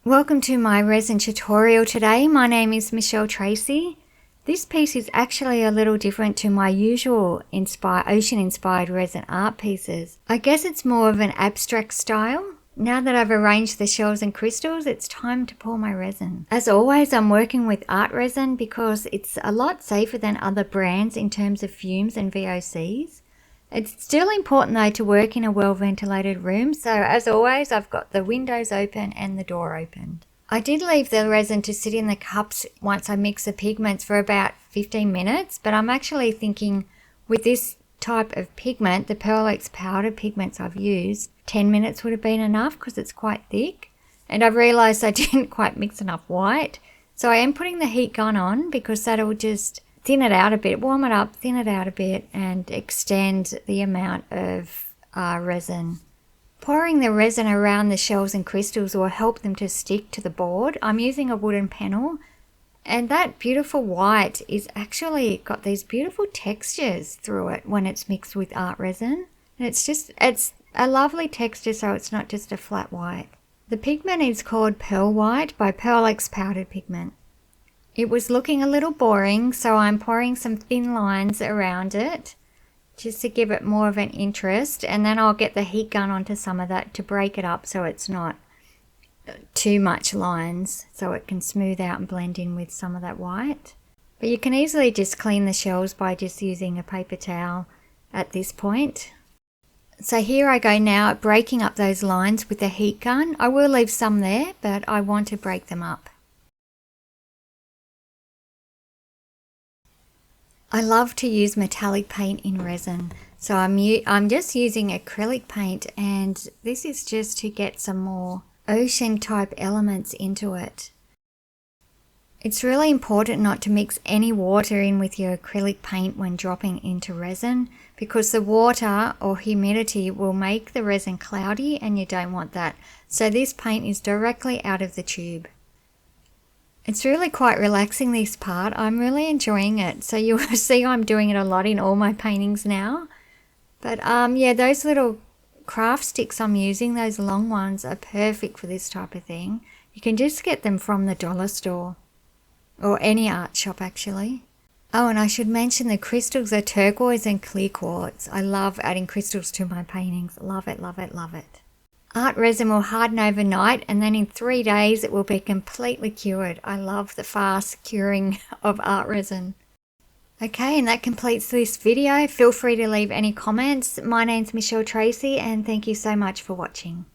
Welcome to my resin tutorial today. My name is Michelle Tracey. This piece is actually a little different to my usual ocean-inspired resin art pieces. I guess it's more of an abstract style. Now that I've arranged the shells and crystals, it's time to pour my resin. As always, I'm working with art resin because it's a lot safer than other brands in terms of fumes and VOCs. It's still important though to work in a well-ventilated room, so as always I've got the windows open and the door opened. I did leave the resin to sit in the cups once I mix the pigments for about 15 minutes, but I'm actually thinking with this type of pigment, the Pearl X powder pigments I've used, 10 minutes would have been enough because it's quite thick. And I've realised I didn't quite mix enough white, so I am putting the heat gun on because that'll just thin it out a bit, warm it up, thin it out a bit, and extend the amount of resin. Pouring the resin around the shells and crystals will help them to stick to the board. I'm using a wooden panel, and that beautiful white is actually got these beautiful textures through it when it's mixed with art resin. And it's a lovely texture, so it's not just a flat white. The pigment is called Pearl White by Pearl X powdered pigment. It was looking a little boring, so I'm pouring some thin lines around it just to give it more of an interest, and then I'll get the heat gun onto some of that to break it up so it's not too much lines, so it can smooth out and blend in with some of that white. But you can easily just clean the shells by just using a paper towel at this point. So here I go now at breaking up those lines with the heat gun. I will leave some there, but I want to break them up. I love to use metallic paint in resin, so I'm just using acrylic paint, and this is just to get some more ocean type elements into it. It's really important not to mix any water in with your acrylic paint when dropping into resin, because the water or humidity will make the resin cloudy and you don't want that. So this paint is directly out of the tube. It's really quite relaxing, this part. I'm really enjoying it. So you'll see I'm doing it a lot in all my paintings now. But yeah, those little craft sticks I'm using, those long ones, are perfect for this type of thing. You can just get them from the dollar store or any art shop actually. Oh, and I should mention the crystals are turquoise and clear quartz. I love adding crystals to my paintings. Love it, love it, love it. Art resin will harden overnight, and then in 3 days it will be completely cured. I love the fast curing of art resin. Okay, and that completes this video. Feel free to leave any comments. My name's Michelle Tracey, and thank you so much for watching.